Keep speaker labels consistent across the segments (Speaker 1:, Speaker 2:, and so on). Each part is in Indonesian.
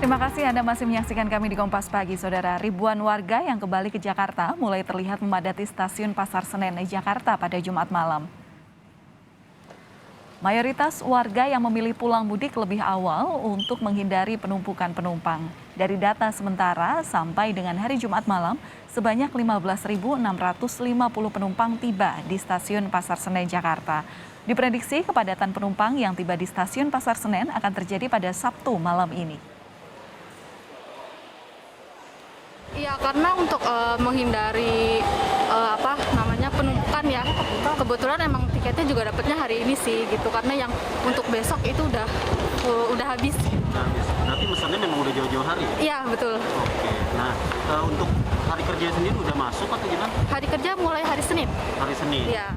Speaker 1: Terima kasih Anda masih menyaksikan kami di Kompas Pagi, Saudara. Ribuan warga yang kembali ke Jakarta mulai terlihat memadati stasiun Pasar Senen Jakarta pada Jumat malam. Mayoritas warga yang memilih pulang mudik lebih awal untuk menghindari penumpukan penumpang. Dari data sementara, sampai dengan hari Jumat malam, sebanyak 15.650 penumpang tiba di stasiun Pasar Senen Jakarta. Diprediksi kepadatan penumpang yang tiba di stasiun Pasar Senen akan terjadi pada Sabtu malam ini.
Speaker 2: Iya, karena untuk menghindari penumpukan ya. Kebetulan emang tiketnya juga dapatnya hari ini sih gitu. Karena yang untuk besok itu udah habis.
Speaker 3: Berarti mesennya memang udah jauh-jauh hari ya?
Speaker 2: Iya, betul.
Speaker 3: Oke. Nah, untuk hari kerja sendiri udah masuk atau gimana?
Speaker 2: Hari kerja mulai hari Senin.
Speaker 3: Hari Senin.
Speaker 2: Iya.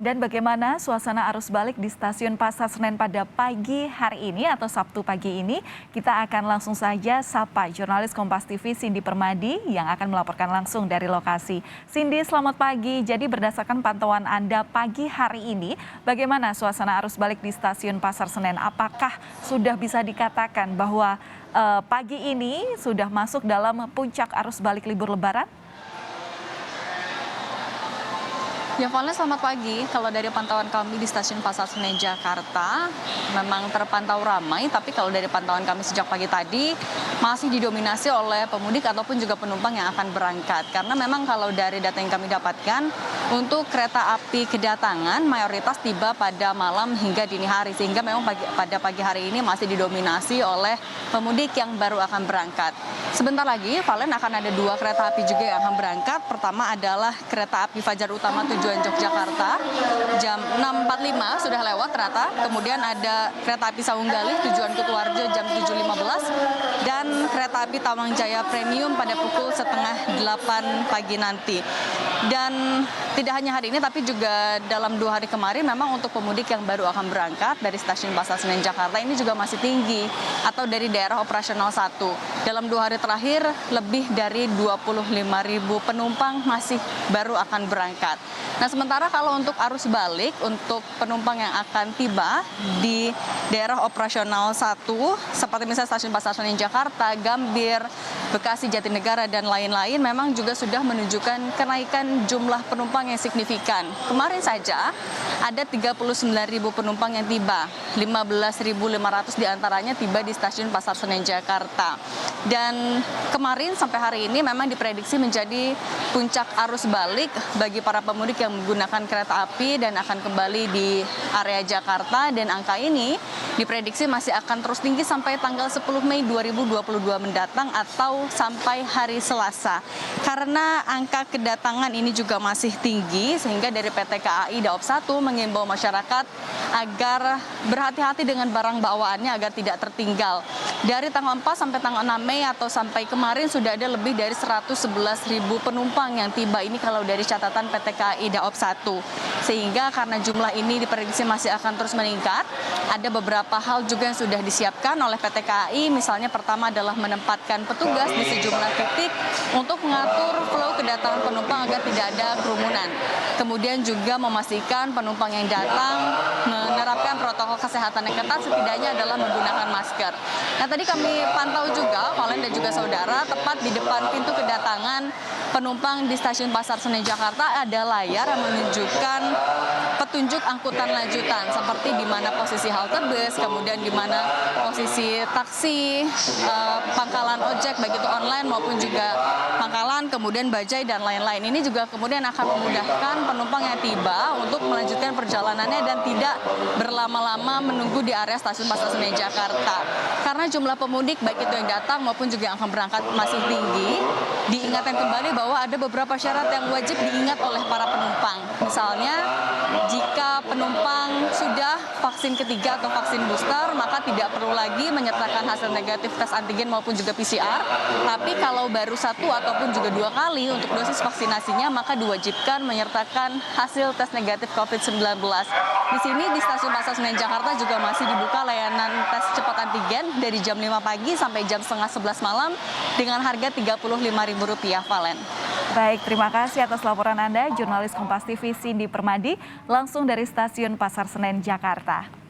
Speaker 1: Dan bagaimana suasana arus balik di stasiun Pasar Senen pada pagi hari ini atau Sabtu pagi ini? Kita akan langsung saja sapa jurnalis Kompas TV Cindy Permadi yang akan melaporkan langsung dari lokasi. Cindy, selamat pagi. Jadi berdasarkan pantauan Anda pagi hari ini, bagaimana suasana arus balik di stasiun Pasar Senen? Apakah sudah bisa dikatakan bahwa pagi ini sudah masuk dalam puncak arus balik libur Lebaran?
Speaker 4: Ya, Valen, selamat pagi. Kalau dari pantauan kami di stasiun Pasar Senen Jakarta, memang terpantau ramai, tapi kalau dari pantauan kami sejak pagi tadi, masih didominasi oleh pemudik ataupun juga penumpang yang akan berangkat. Karena memang kalau dari data yang kami dapatkan, untuk kereta api kedatangan mayoritas tiba pada malam hingga dini hari, sehingga memang pada pagi hari ini masih didominasi oleh pemudik yang baru akan berangkat. Sebentar lagi, Valen, akan ada 2 kereta api juga yang akan berangkat. Pertama adalah kereta api Fajar Utama tujuan Yogyakarta, jam 6.45 sudah lewat ternyata. Kemudian ada kereta api Sawung Galih tujuan Kutuarjo jam 7.15 dan kereta api Tawang Jaya Premium pada pukul 7.30 pagi nanti. Dan tidak hanya hari ini tapi juga dalam 2 hari kemarin memang untuk pemudik yang baru akan berangkat dari stasiun Pasar Senen Jakarta ini juga masih tinggi atau dari daerah operasional 1. Dalam 2 hari terakhir lebih dari 25.000 penumpang masih baru akan berangkat. Nah, sementara kalau untuk arus balik untuk penumpang yang akan tiba di daerah operasional 1 seperti misalnya stasiun Pasar Senen Jakarta, Gambir, Bekasi, Jatinegara dan lain-lain memang juga sudah menunjukkan kenaikan jumlah penumpang yang signifikan. Kemarin saja ada 39.000 penumpang yang tiba, 15.500 diantaranya tiba di stasiun Pasar Senen Jakarta. Dan kemarin sampai hari ini memang diprediksi menjadi puncak arus balik bagi para pemudik yang menggunakan kereta api dan akan kembali di area Jakarta, dan angka ini diprediksi masih akan terus tinggi sampai tanggal 10 Mei 2022 mendatang atau sampai hari Selasa. Karena angka kedatangan ini juga masih tinggi sehingga dari PT KAI Daop 1 mengimbau masyarakat agar berhati-hati dengan barang bawaannya agar tidak tertinggal. Dari tanggal 4 sampai tanggal 6 Mei atau sampai kemarin sudah ada lebih dari 111.000 penumpang yang tiba, ini kalau dari catatan PT KAI Daop 1. Sehingga karena jumlah ini diprediksi masih akan terus meningkat, ada beberapa hal juga yang sudah disiapkan oleh PT KAI. Misalnya pertama adalah menempatkan petugas di sejumlah titik untuk mengatur flow kedatangan penumpang agar tidak ada kerumunan. Kemudian juga memastikan penumpang yang datang menerapkan protokol kesehatan yang ketat, setidaknya adalah menggunakan masker. Nah, tadi kami pantau juga, Valen dan juga saudara, tepat di depan pintu kedatangan penumpang di stasiun Pasar Senen Jakarta ada layar yang menunjukkan petunjuk angkutan lanjutan seperti di mana posisi halte bus, kemudian di mana posisi taksi, pangkalan ojek baik itu online maupun juga pangkalan, kemudian bajai dan lain-lain. Ini juga kemudian akan memudahkan penumpang yang tiba untuk melanjutkan perjalanannya dan tidak berlama-lama menunggu di area stasiun Pasar Senen Jakarta. Karena jumlah pemudik baik itu yang datang maupun juga yang akan berangkat masih tinggi, diingatkan kembali bahwa ada beberapa syarat yang wajib diingat oleh para penumpang. Misalnya, jika penumpang sudah vaksin ketiga atau vaksin booster, maka tidak perlu lagi menyertakan hasil negatif tes antigen maupun juga PCR. Tapi kalau baru 1 ataupun juga 2 kali untuk dosis vaksinasinya, maka diwajibkan menyertakan hasil tes negatif COVID-19. Di sini di stasiun Pasar Senen Jakarta juga masih dibuka layanan tes cepat antigen dari jam 5 pagi sampai jam setengah 11 malam dengan harga Rp35.000, Valen.
Speaker 1: Baik, terima kasih atas laporan Anda, jurnalis Kompas TV Cindy Permadi, langsung dari stasiun Pasar Senen Jakarta.